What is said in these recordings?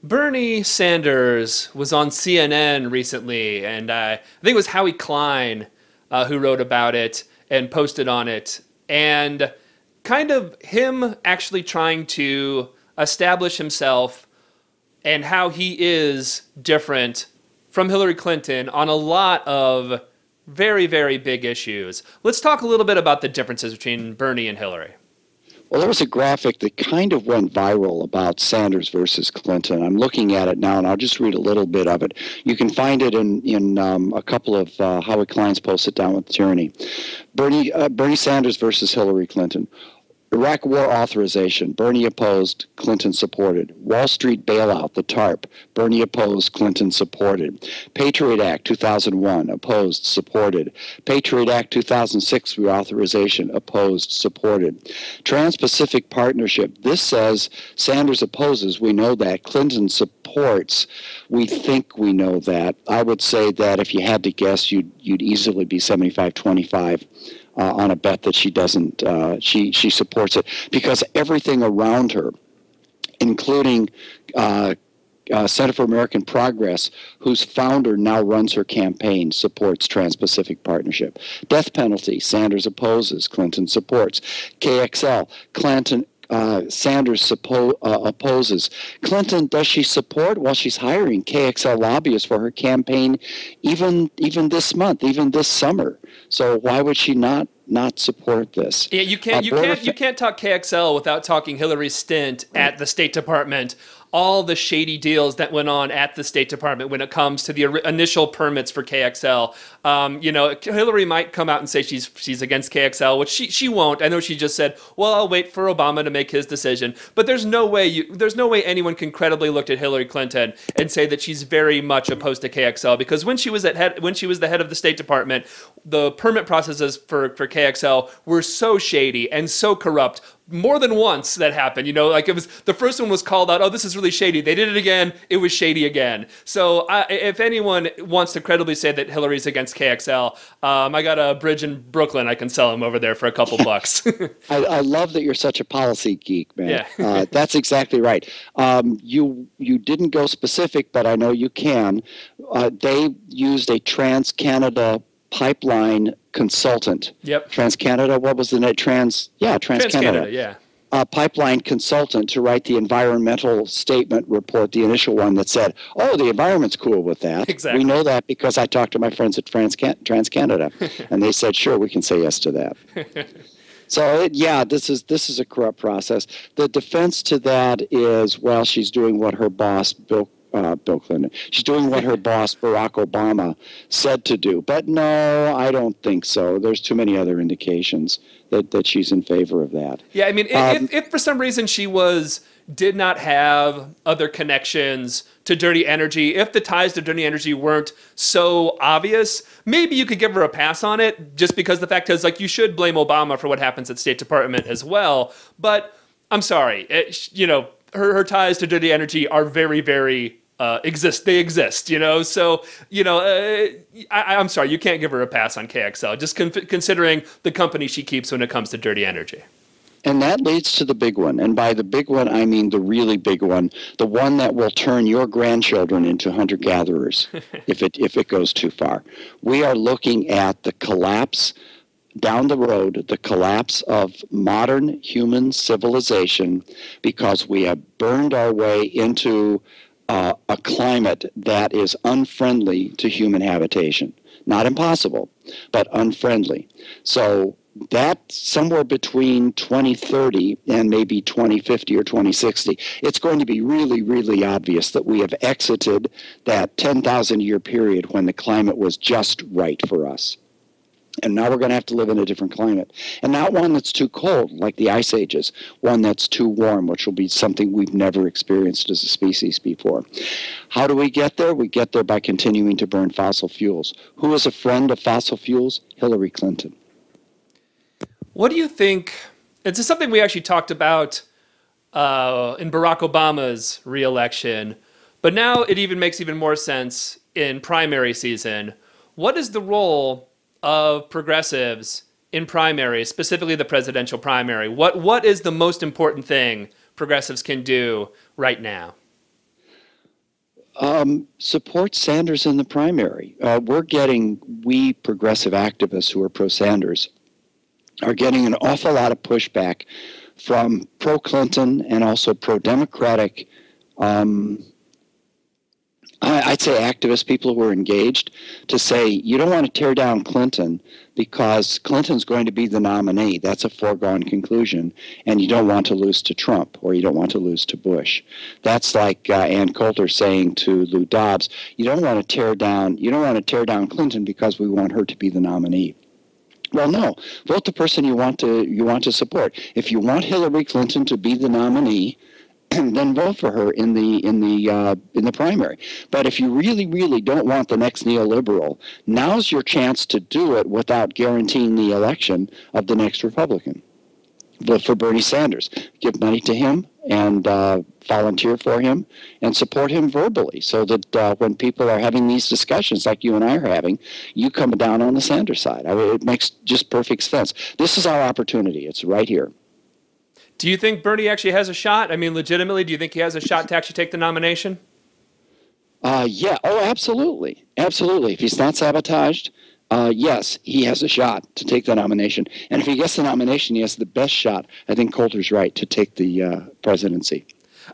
Bernie Sanders was on CNN recently, and I think it was Howie Klein who wrote about it and posted on it. And kind of him actually trying to establish himself and how he is different from Hillary Clinton on a lot of very, very big issues. Let's talk a little bit about the differences between Bernie and Hillary. Well, there was a graphic that kind of went viral about Sanders versus Clinton. I'm looking at it now, and I'll just read a little bit of it. You can find it in a couple of Howie Klein's posts at Down with Tyranny. Bernie Sanders versus Hillary Clinton. Iraq war authorization, Bernie opposed, Clinton supported. Wall Street bailout, the TARP, Bernie opposed, Clinton supported. Patriot Act 2001, opposed, supported. Patriot Act 2006 reauthorization, opposed, supported. Trans-Pacific Partnership, this says Sanders opposes, we know that. Clinton supports, we think we know that. I would say that if you had to guess, you'd easily be 75-25. On a bet that she doesn't, she supports it, because everything around her, including Center for American Progress, whose founder now runs her campaign, supports Trans-Pacific Partnership. Death penalty, Sanders opposes, Clinton supports. KXL, Sanders opposes. Clinton, does she support? Well, she's hiring KXL lobbyists for her campaign even this month, even this summer. So why would she not support this? Yeah, you can't talk KXL without talking Hillary's stint at the State Department. All the shady deals that went on at the State Department when it comes to the initial permits for KXL. Hillary might come out and say she's against KXL, which she won't. I know she just said, "Well, I'll wait for Obama to make his decision." But there's no way anyone can credibly look at Hillary Clinton and say that she's very much opposed to KXL, because when she was the head of the State Department, the permit processes for KXL were so shady and so corrupt. More than once that happened, like it was, the first one was called out, oh, this is really shady. They did it again, it was shady again. So if anyone wants to credibly say that Hillary's against KXL, I got a bridge in Brooklyn, I can sell him over there for a couple bucks. I love that you're such a policy geek, man. Yeah. That's exactly right. You didn't go specific, but I know you can. They used a Trans-Canada pipeline consultant. Yep. TransCanada, what was the name? TransCanada. Yeah. Pipeline consultant to write the environmental statement report, the initial one that said, oh, the environment's cool with that. Exactly. We know that because I talked to my friends at TransCanada, and they said, sure, we can say yes to that. So, this is a corrupt process. The defense to that is, well, she's doing what her boss, Bill Clinton. She's doing what her boss, Barack Obama, said to do. But no, I don't think so. There's too many other indications that she's in favor of that. Yeah, I mean, if for some reason she did not have other connections to dirty energy, if the ties to dirty energy weren't so obvious, maybe you could give her a pass on it, just because the fact is, like, you should blame Obama for what happens at State Department as well. But I'm sorry, her ties to dirty energy are very, very exist. So, I'm sorry, you can't give her a pass on KXL, just considering the company she keeps when it comes to dirty energy. And that leads to the big one. And by the big one, I mean the really big one, the one that will turn your grandchildren into hunter-gatherers if it goes too far. We are looking at the collapse down the road, the collapse of modern human civilization, because we have burned our way into a climate that is unfriendly to human habitation. Not impossible, but unfriendly. So that somewhere between 2030 and maybe 2050 or 2060, it's going to be really, really obvious that we have exited that 10,000-year period when the climate was just right for us. And now we're going to have to live in a different climate. And not one that's too cold, like the ice ages, one that's too warm, which will be something we've never experienced as a species before. How do we get there? We get there by continuing to burn fossil fuels. Who is a friend of fossil fuels? Hillary Clinton. What do you think? This is something we actually talked about in Barack Obama's re-election, but now it even makes even more sense in primary season. What is the role of progressives in primaries, specifically the presidential primary? What is the most important thing progressives can do right now? Support Sanders in the primary. We progressive activists who are pro-Sanders are getting an awful lot of pushback from pro-Clinton and also pro-Democratic, I'd say activist people who are engaged, to say you don't want to tear down Clinton because Clinton's going to be the nominee. That's a foregone conclusion, and you don't want to lose to Trump, or you don't want to lose to Bush. That's like Ann Coulter saying to Lou Dobbs, you don't want to tear down Clinton because we want her to be the nominee. Well, no. Vote the person you want to support. If you want Hillary Clinton to be the nominee, then vote for her in the primary. But if you really, really don't want the next neoliberal, now's your chance to do it without guaranteeing the election of the next Republican. Vote for Bernie Sanders. Give money to him and volunteer for him and support him verbally, so that when people are having these discussions like you and I are having, you come down on the Sanders side. I mean, it makes just perfect sense. This is our opportunity. It's right here. Do you think Bernie actually has a shot? I mean, legitimately, do you think he has a shot to actually take the nomination? Yeah. Oh, absolutely. Absolutely. If he's not sabotaged, yes, he has a shot to take the nomination. And if he gets the nomination, he has the best shot. I think Coulter's right to take the presidency.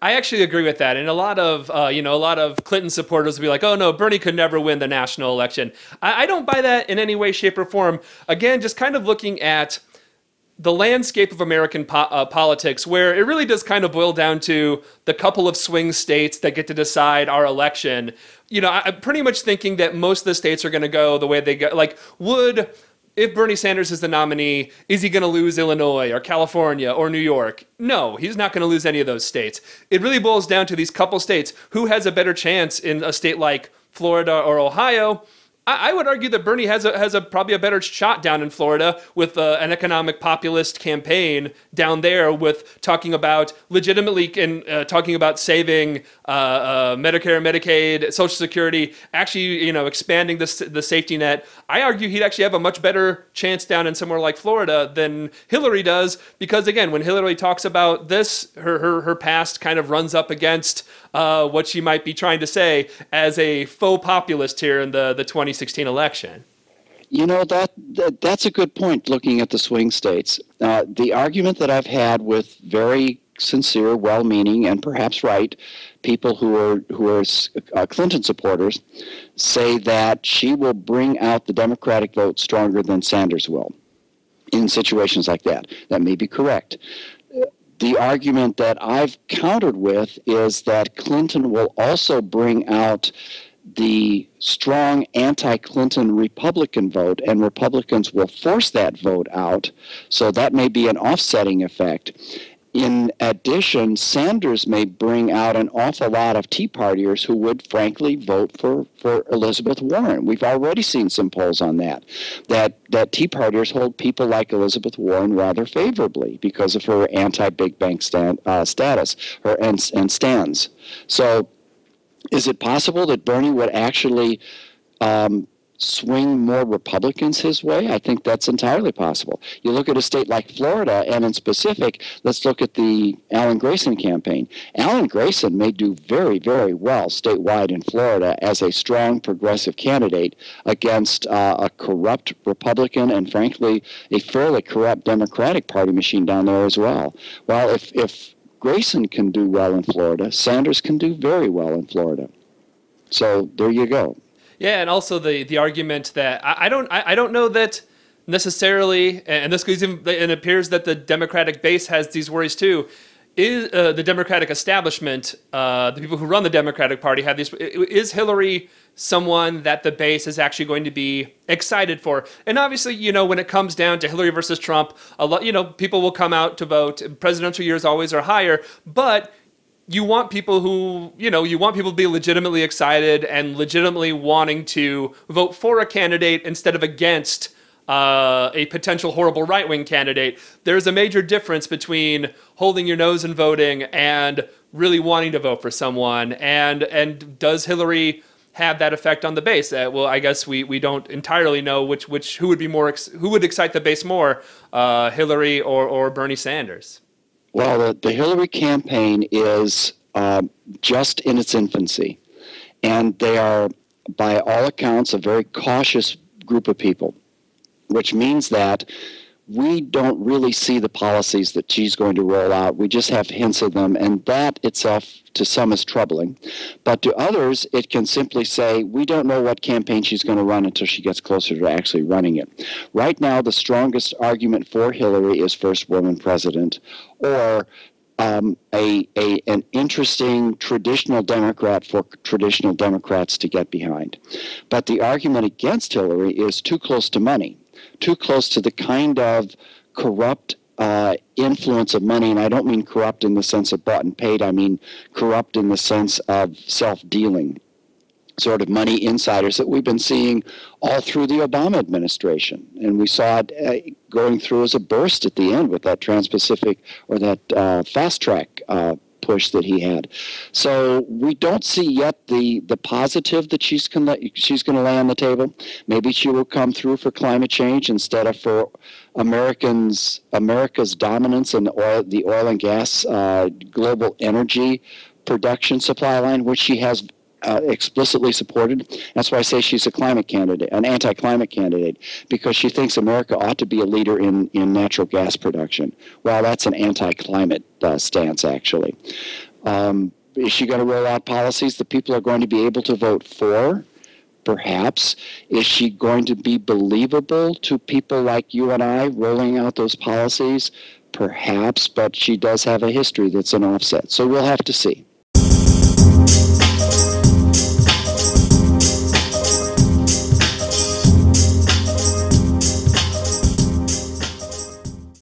I actually agree with that. And a lot of Clinton supporters will be like, oh, no, Bernie could never win the national election. I don't buy that in any way, shape, or form. Again, just kind of looking at the landscape of American politics, where it really does kind of boil down to the couple of swing states that get to decide our election. You know, I'm pretty much thinking that most of the states are going to go the way they go. Like, if Bernie Sanders is the nominee, is he going to lose Illinois or California or New York? No, he's not going to lose any of those states. It really boils down to these couple states. Who has a better chance in a state like Florida or Ohio? I would argue that Bernie has probably a better shot down in Florida with an economic populist campaign down there, with talking about legitimately and talking about saving Medicare, Medicaid, Social Security, actually expanding the safety net. I argue he'd actually have a much better chance down in somewhere like Florida than Hillary does, because again, when Hillary talks about this, her past kind of runs up against what she might be trying to say as a faux populist here in the 2016 election. You know, that's a good point, looking at the swing states. The argument that I've had with very sincere, well-meaning, and perhaps right people who are Clinton supporters say that she will bring out the Democratic vote stronger than Sanders will in situations like that. That may be correct. The argument that I've countered with is that Clinton will also bring out the strong anti-Clinton Republican vote, and Republicans will force that vote out, so that may be an offsetting effect. In addition, Sanders may bring out an awful lot of Tea Partiers who would frankly vote for Elizabeth Warren. We've already seen some polls on that Tea Partiers hold people like Elizabeth Warren rather favorably because of her anti-big bank status and stands. So is it possible that Bernie would actually swing more Republicans his way? I think that's entirely possible. You look at a state like Florida, and in specific, let's look at the Alan Grayson campaign. Alan Grayson may do very, very well statewide in Florida as a strong progressive candidate against a corrupt Republican and, frankly, a fairly corrupt Democratic Party machine down there as well. Well, if Grayson can do well in Florida, Sanders can do very well in Florida. So there you go. Yeah, and also the argument that I don't know that necessarily, and this goes in, and it appears that the Democratic base has these worries too. Is the Democratic establishment, the people who run the Democratic Party, have these? Is Hillary someone that the base is actually going to be excited for? And obviously, when it comes down to Hillary versus Trump, a lot, people will come out to vote. Presidential years always are higher, but you want people to be legitimately excited and legitimately wanting to vote for a candidate instead of against a potential horrible right-wing candidate. There's a major difference between holding your nose and voting and really wanting to vote for someone. And does Hillary have that effect on the base? Well, I guess we don't entirely know who would excite the base more, Hillary or Bernie Sanders. Well, the Hillary campaign is just in its infancy. And they are, by all accounts, a very cautious group of people, which means that we don't really see the policies that she's going to roll out. We just have hints of them, and that itself to some is troubling. But to others, it can simply say, we don't know what campaign she's going to run until she gets closer to actually running it. Right now, the strongest argument for Hillary is first woman president, or an interesting traditional Democrat for traditional Democrats to get behind. But the argument against Hillary is too close to money, too close to the kind of corrupt influence of money. And I don't mean corrupt in the sense of bought and paid. I mean corrupt in the sense of self-dealing, sort of money insiders that we've been seeing all through the Obama administration. And we saw it going through as a burst at the end with that Trans-Pacific or that fast track push that he had. So we don't see yet the positive that she's going to lay on the table. Maybe she will come through for climate change instead of for America's dominance in the oil and gas global energy production supply line, which she has explicitly supported. That's why I say she's a climate candidate, an anti-climate candidate, because she thinks America ought to be a leader in natural gas production. Well, that's an anti-climate stance, actually. Is she going to roll out policies that people are going to be able to vote for? Perhaps. Is she going to be believable to people like you and I rolling out those policies? Perhaps, but she does have a history that's an offset. So we'll have to see.